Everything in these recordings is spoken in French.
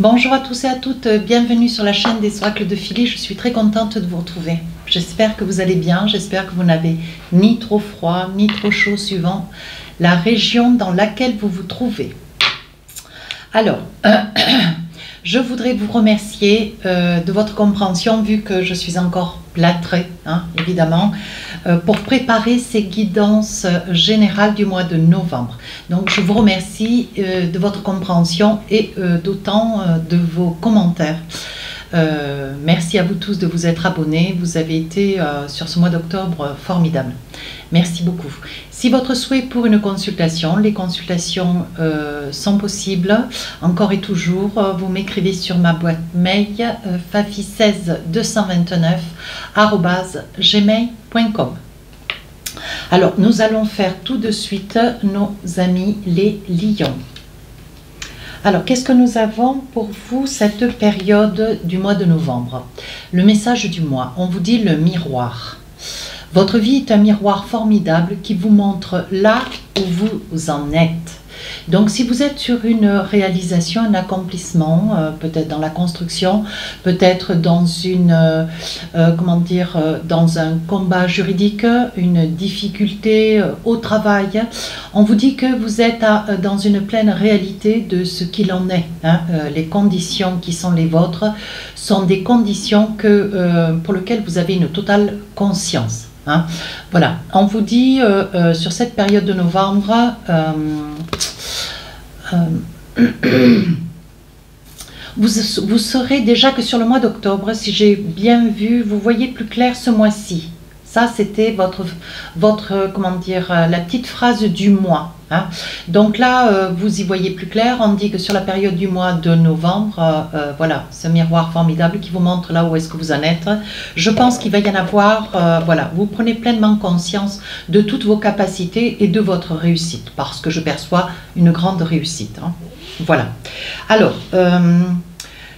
Bonjour à tous et à toutes, bienvenue sur la chaîne des Oracles de Philly. Je suis très contente de vous retrouver. J'espère que vous allez bien, j'espère que vous n'avez ni trop froid ni trop chaud suivant la région dans laquelle vous vous trouvez. Alors, je voudrais vous remercier de votre compréhension vu que je suis encore plâtrée, évidemment, pour préparer ces guidances générales du mois de novembre. Donc je vous remercie de votre compréhension et d'autant de vos commentaires. Merci à vous tous de vous être abonnés. Vous avez été sur ce mois d'octobre formidable. Merci beaucoup. Si votre souhait pour une consultation, les consultations sont possibles, encore et toujours, vous m'écrivez sur ma boîte mail fafi16 229@gmail.com. Alors, nous allons faire tout de suite nos amis les lions. Alors, qu'est-ce que nous avons pour vous cette période du mois de novembre? Le message du mois, on vous dit le miroir. Votre vie est un miroir formidable qui vous montre là où vous en êtes. Donc, si vous êtes sur une réalisation, un accomplissement, peut-être dans la construction, peut-être dans une, dans un combat juridique, une difficulté au travail, on vous dit que vous êtes dans une pleine réalité de ce qu'il en est. Les conditions qui sont les vôtres sont des conditions pour lesquelles vous avez une totale conscience. Voilà, on vous dit sur cette période de novembre, vous saurez déjà que sur le mois d'octobre, si j'ai bien vu, vous voyez plus clair ce mois-ci. Ça, c'était la petite phrase du mois. Donc là, vous y voyez plus clair. On dit que sur la période du mois de novembre, voilà, ce miroir formidable qui vous montre là où est-ce que vous en êtes. Je pense qu'il va y en avoir, voilà, vous prenez pleinement conscience de toutes vos capacités et de votre réussite, parce que je perçois une grande réussite. Voilà. Alors,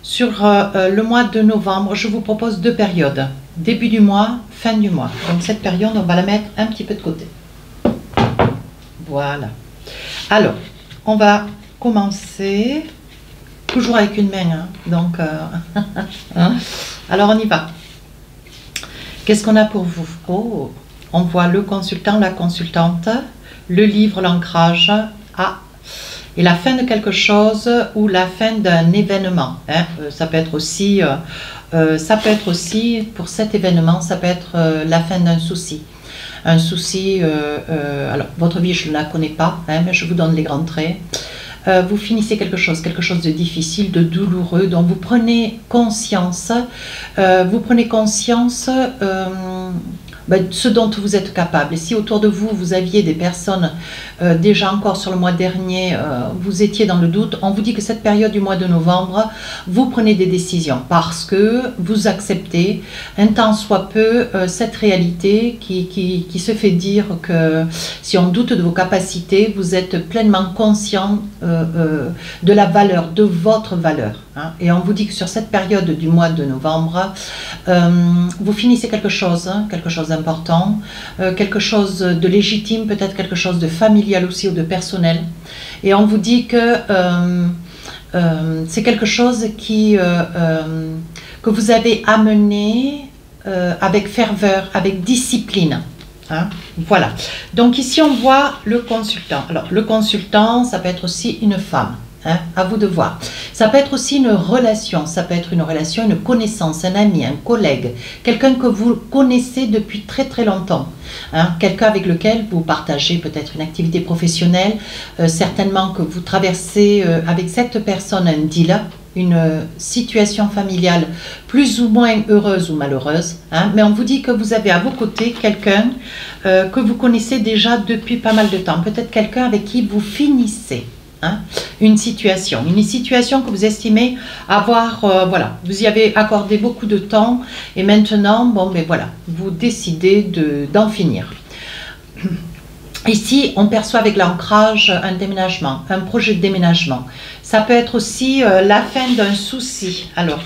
sur le mois de novembre, je vous propose deux périodes. Début du mois, fin du mois. Donc cette période, on va la mettre un petit peu de côté. Voilà. Alors, on va commencer, toujours avec une main. Donc, alors on y va. Qu'est-ce qu'on a pour vous? Oh, on voit le consultant, la consultante, le livre, l'ancrage, et la fin de quelque chose ou la fin d'un événement. Ça peut être aussi, pour cet événement, ça peut être la fin d'un souci. Un souci, alors votre vie je ne la connais pas, mais je vous donne les grands traits. Vous finissez quelque chose de difficile, de douloureux, dont vous prenez conscience, ce dont vous êtes capable. Et si autour de vous, vous aviez des personnes, déjà encore sur le mois dernier, vous étiez dans le doute, on vous dit que cette période du mois de novembre, vous prenez des décisions parce que vous acceptez un tant soit peu cette réalité qui se fait dire que si on doute de vos capacités, vous êtes pleinement conscient de la valeur, de votre valeur. Et on vous dit que sur cette période du mois de novembre, vous finissez quelque chose d'important, quelque chose de légitime, peut-être quelque chose de familial aussi ou de personnel. Et on vous dit que c'est quelque chose que vous avez amené avec ferveur, avec discipline. Voilà. Donc ici on voit le consultant. Alors le consultant, ça peut être aussi une femme. À vous de voir. Ça peut être aussi une relation, une connaissance, un ami, un collègue, quelqu'un que vous connaissez depuis très très longtemps, quelqu'un avec lequel vous partagez peut-être une activité professionnelle, certainement que vous traversez avec cette personne un deal, une situation familiale plus ou moins heureuse ou malheureuse, mais on vous dit que vous avez à vos côtés quelqu'un que vous connaissez déjà depuis pas mal de temps, peut-être quelqu'un avec qui vous finissez. Une situation que vous estimez avoir, voilà, vous y avez accordé beaucoup de temps et maintenant, bon, mais voilà, vous décidez d'en finir. Ici, on perçoit avec l'ancrage un déménagement, un projet de déménagement. Ça peut être aussi la fin d'un souci. Alors,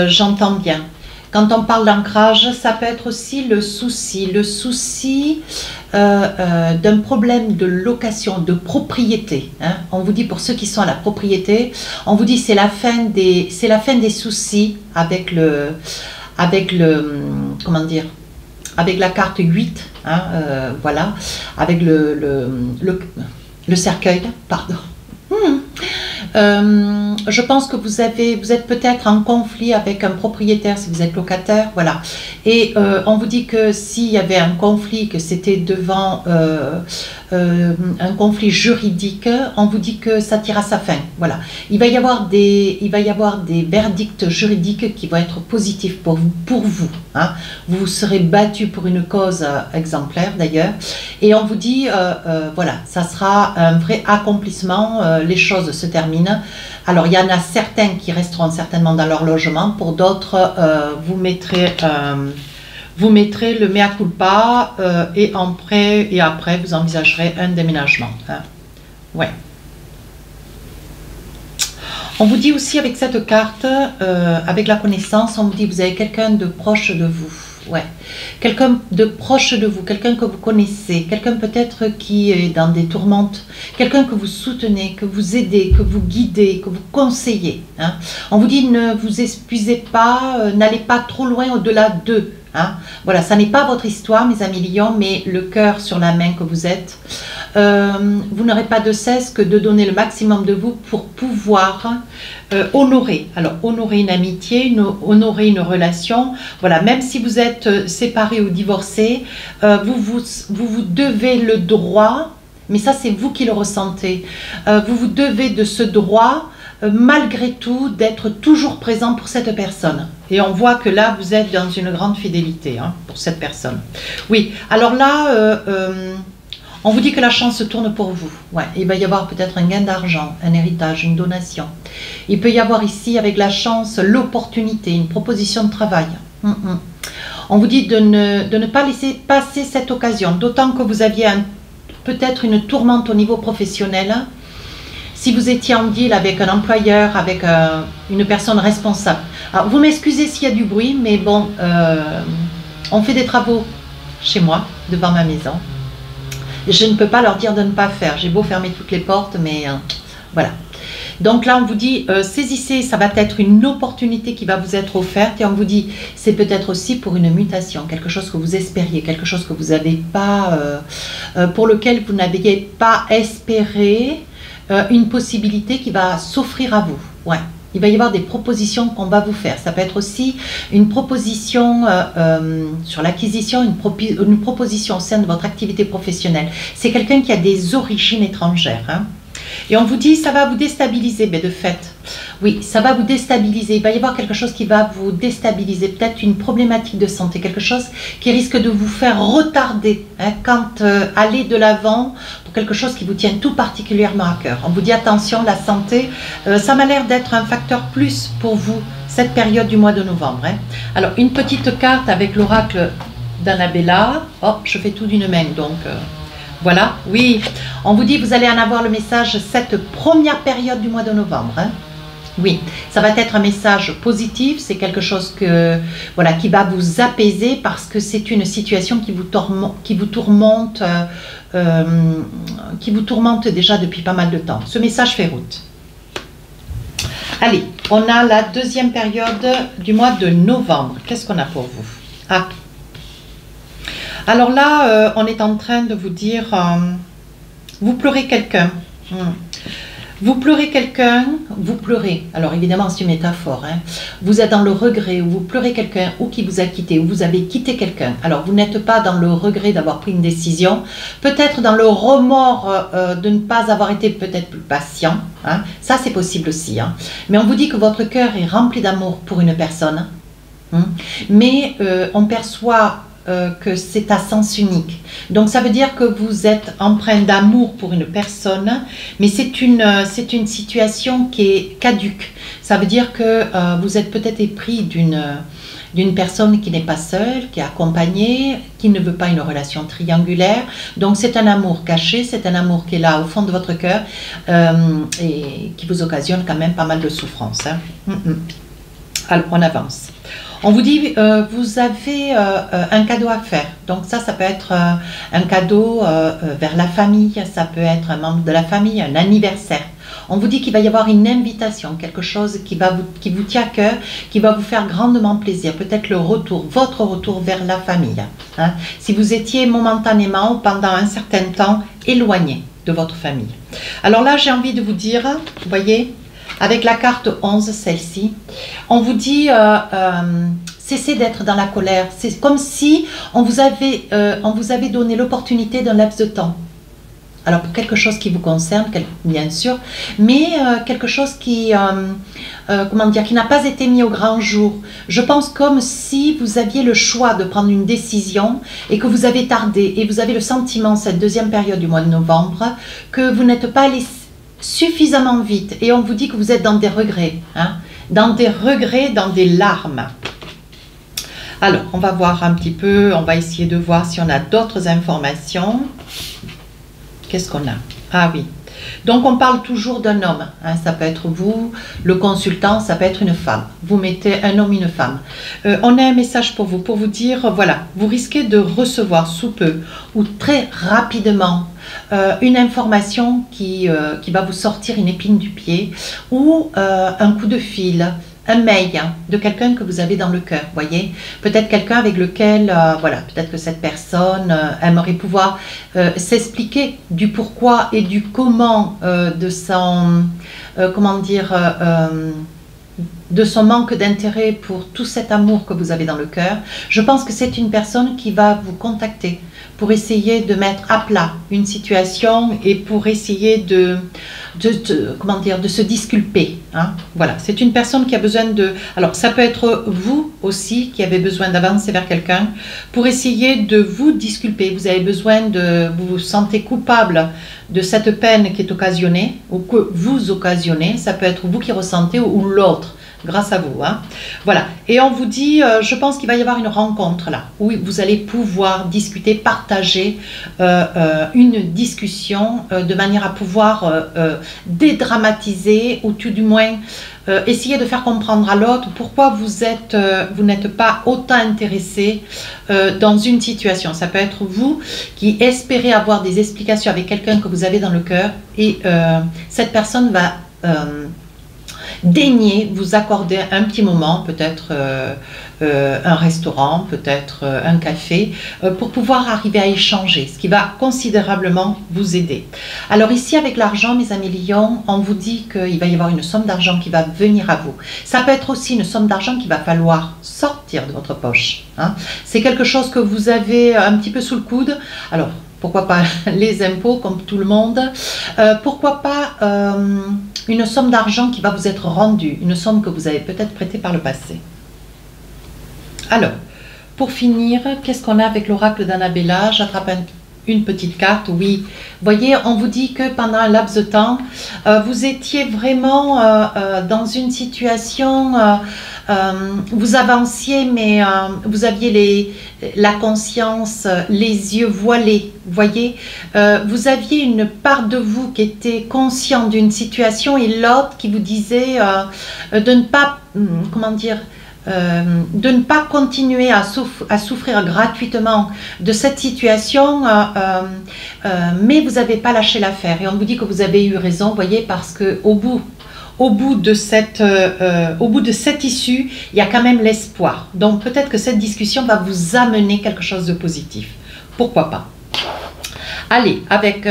j'entends bien. Quand on parle d'ancrage, ça peut être aussi le souci d'un problème de location, de propriété. Hein. On vous dit, pour ceux qui sont à la propriété, on vous dit c'est la fin des soucis avec comment dire, avec la carte 8, hein, voilà, avec le cercueil, pardon. Je pense que vous êtes peut-être en conflit avec un propriétaire si vous êtes locataire, voilà. Et on vous dit que s'il y avait un conflit, que c'était devant un conflit juridique, on vous dit que ça tire à sa fin, voilà. Il va y avoir des verdicts juridiques qui vont être positifs pour vous, hein. Vous serez battu pour une cause exemplaire d'ailleurs, et on vous dit voilà, ça sera un vrai accomplissement, les choses se terminent. Alors il y en a certains qui resteront certainement dans leur logement, pour d'autres vous mettrez le mea culpa et après vous envisagerez un déménagement, hein. Ouais. On vous dit aussi avec cette carte, avec la connaissance, on vous dit vous avez quelqu'un de proche de vous. Ouais, quelqu'un de proche de vous, quelqu'un que vous connaissez, quelqu'un peut-être qui est dans des tourmentes, quelqu'un que vous soutenez, que vous aidez, que vous guidez, que vous conseillez, hein. On vous dit ne vous épuisez pas, n'allez pas trop loin au-delà d'eux, hein. Voilà, ça n'est pas votre histoire mes amis lions, mais le cœur sur la main que vous êtes. Vous n'aurez pas de cesse que de donner le maximum de vous pour pouvoir honorer. Alors, honorer une amitié, honorer une relation. Voilà, même si vous êtes séparés ou divorcés, vous devez le droit, mais ça c'est vous qui le ressentez, vous vous devez de ce droit, malgré tout, d'être toujours présent pour cette personne. Et on voit que là, vous êtes dans une grande fidélité, hein, pour cette personne. Oui, alors là... on vous dit que la chance se tourne pour vous. Ouais, il va y avoir peut-être un gain d'argent, un héritage, une donation. Il peut y avoir ici, avec la chance, l'opportunité, une proposition de travail. On vous dit de ne pas laisser passer cette occasion, d'autant que vous aviez peut-être une tourmente au niveau professionnel. Si vous étiez en deal avec un employeur, avec une personne responsable. Alors, vous m'excusez s'il y a du bruit, mais bon, on fait des travaux chez moi, devant ma maison. Je ne peux pas leur dire de ne pas faire. J'ai beau fermer toutes les portes, mais voilà. Donc là, on vous dit, saisissez, ça va être une opportunité qui va vous être offerte. Et on vous dit, c'est peut-être aussi pour une mutation, quelque chose que vous espériez, quelque chose que vous n'avez pas, pour lequel vous n'aviez pas espéré, une possibilité qui va s'offrir à vous. Ouais. Il va y avoir des propositions qu'on va vous faire. Ça peut être aussi une proposition sur l'acquisition, une proposition au sein de votre activité professionnelle. C'est quelqu'un qui a des origines étrangères, hein. Et on vous dit, ça va vous déstabiliser, mais de fait, oui, ça va vous déstabiliser. Il va y avoir quelque chose qui va vous déstabiliser, peut-être une problématique de santé, quelque chose qui risque de vous faire retarder, hein, quand aller de l'avant pour quelque chose qui vous tient tout particulièrement à cœur. On vous dit, attention, la santé, ça m'a l'air d'être un facteur plus pour vous, cette période du mois de novembre, hein. Alors, une petite carte avec l'oracle d'Annabella. Oh, je fais tout d'une main, donc... voilà, oui, on vous dit vous allez en avoir le message cette première période du mois de novembre, hein. Oui, ça va être un message positif, c'est quelque chose que, voilà, qui va vous apaiser parce que c'est une situation qui vous tourmente déjà depuis pas mal de temps. Ce message fait route. Allez, on a la deuxième période du mois de novembre. Qu'est-ce qu'on a pour vous? Ah, alors là, on est en train de vous dire, vous pleurez quelqu'un. Vous pleurez quelqu'un, vous pleurez. Alors évidemment, c'est une métaphore, hein. Vous êtes dans le regret, ou vous pleurez quelqu'un, ou qui vous a quitté, ou vous avez quitté quelqu'un. Alors vous n'êtes pas dans le regret d'avoir pris une décision, peut-être dans le remords de ne pas avoir été peut-être plus patient, hein. Ça c'est possible aussi, hein. Mais on vous dit que votre cœur est rempli d'amour pour une personne, hein. Mais on perçoit... que c'est à sens unique. Donc ça veut dire que vous êtes empreint d'amour pour une personne, mais c'est une situation qui est caduque. Ça veut dire que vous êtes peut-être épris d'une personne qui n'est pas seule, qui est accompagnée, qui ne veut pas une relation triangulaire. Donc c'est un amour caché, c'est un amour qui est là au fond de votre cœur et qui vous occasionne quand même pas mal de souffrance, hein. Alors on avance. On vous dit, vous avez un cadeau à faire. Donc ça peut être un cadeau vers la famille, ça peut être un membre de la famille, un anniversaire. On vous dit qu'il va y avoir une invitation, quelque chose qui vous tient à cœur, qui va vous faire grandement plaisir. Peut-être le retour, votre retour vers la famille. Hein, si vous étiez momentanément ou pendant un certain temps éloigné de votre famille. Alors là, j'ai envie de vous dire, vous voyez, avec la carte 11, celle-ci, on vous dit cessez d'être dans la colère. C'est comme si on vous avait donné l'opportunité d'un laps de temps. Alors pour quelque chose qui vous concerne, bien sûr, mais quelque chose qui, comment dire, qui n'a pas été mis au grand jour. Je pense comme si vous aviez le choix de prendre une décision et que vous avez tardé. Et vous avez le sentiment, cette deuxième période du mois de novembre, que vous n'êtes pas allé suffisamment vite. Et on vous dit que vous êtes dans des regrets, hein, dans des regrets, dans des larmes. Alors, on va voir un petit peu, on va essayer de voir si on a d'autres informations. Qu'est-ce qu'on a? Ah oui. Donc, on parle toujours d'un homme. Hein, ça peut être vous, le consultant, ça peut être une femme. Vous mettez un homme, une femme. On a un message pour vous dire, voilà, vous risquez de recevoir sous peu ou très rapidement une information qui va vous sortir une épine du pied ou un coup de fil, un mail de quelqu'un que vous avez dans le cœur, voyez, peut-être quelqu'un avec lequel, voilà, peut-être que cette personne aimerait pouvoir s'expliquer du pourquoi et du comment de son, comment dire, de son manque d'intérêt pour tout cet amour que vous avez dans le cœur. Je pense que c'est une personne qui va vous contacter pour essayer de mettre à plat une situation et pour essayer comment dire, de se disculper. Hein. Voilà, c'est une personne qui a besoin de... Alors, ça peut être vous aussi qui avez besoin d'avancer vers quelqu'un pour essayer de vous disculper. Vous avez besoin de... Vous vous sentez coupable de cette peine qui est occasionnée ou que vous occasionnez. Ça peut être vous qui ressentez ou l'autre. Grâce à vous. Hein. Voilà. Et on vous dit, je pense qu'il va y avoir une rencontre là, où vous allez pouvoir discuter, partager une discussion de manière à pouvoir dédramatiser ou tout du moins essayer de faire comprendre à l'autre pourquoi vous n'êtes pas autant intéressé dans une situation. Ça peut être vous qui espérez avoir des explications avec quelqu'un que vous avez dans le cœur et cette personne va... daigner vous accorder un petit moment, peut-être un restaurant, peut-être un café, pour pouvoir arriver à échanger, ce qui va considérablement vous aider. Alors ici, avec l'argent, mes amis lions, on vous dit qu'il va y avoir une somme d'argent qui va venir à vous. Ça peut être aussi une somme d'argent qu'il va falloir sortir de votre poche. Hein. C'est quelque chose que vous avez un petit peu sous le coude. Alors, pourquoi pas les impôts comme tout le monde, pourquoi pas une somme d'argent qui va vous être rendue, une somme que vous avez peut-être prêtée par le passé. Alors, pour finir, qu'est-ce qu'on a avec l'oracle d'Annabella? J'attrape une petite carte, oui. Voyez, on vous dit que pendant un laps de temps, vous étiez vraiment dans une situation, vous avanciez, mais vous aviez la conscience, les yeux voilés, voyez. Vous aviez une part de vous qui était conscient d'une situation et l'autre qui vous disait de ne pas, comment dire, de ne pas continuer à souffrir gratuitement de cette situation, mais vous n'avez pas lâché l'affaire. Et on vous dit que vous avez eu raison, vous voyez, parce qu'au bout de cette issue, il y a quand même l'espoir. Donc peut-être que cette discussion va vous amener quelque chose de positif. Pourquoi pas? Allez, avec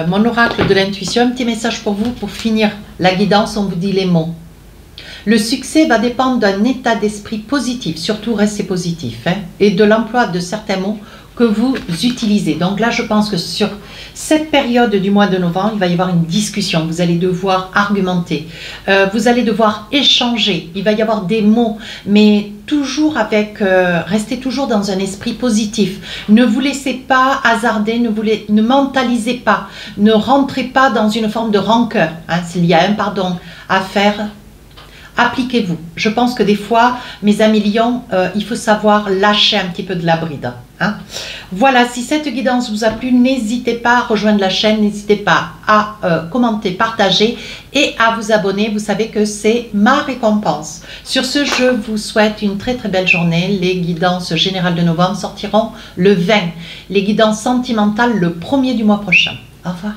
mon oracle de l'intuition, un petit message pour vous, pour finir la guidance, on vous dit les mots. Le succès va dépendre d'un état d'esprit positif, surtout restez positif, hein, et de l'emploi de certains mots que vous utilisez. Donc là, je pense que sur cette période du mois de novembre, il va y avoir une discussion. Vous allez devoir argumenter, vous allez devoir échanger. Il va y avoir des mots, mais toujours restez toujours dans un esprit positif. Ne vous laissez pas hasarder, ne mentalisez pas, ne rentrez pas dans une forme de rancœur. Hein, s'il y a un pardon à faire, appliquez-vous. Je pense que des fois, mes amis lions, il faut savoir lâcher un petit peu de la bride. Hein. Voilà, si cette guidance vous a plu, n'hésitez pas à rejoindre la chaîne, n'hésitez pas à commenter, partager et à vous abonner. Vous savez que c'est ma récompense. Sur ce, je vous souhaite une très très belle journée. Les guidances générales de novembre sortiront le 20. Les guidances sentimentales le 1er du mois prochain. Au revoir.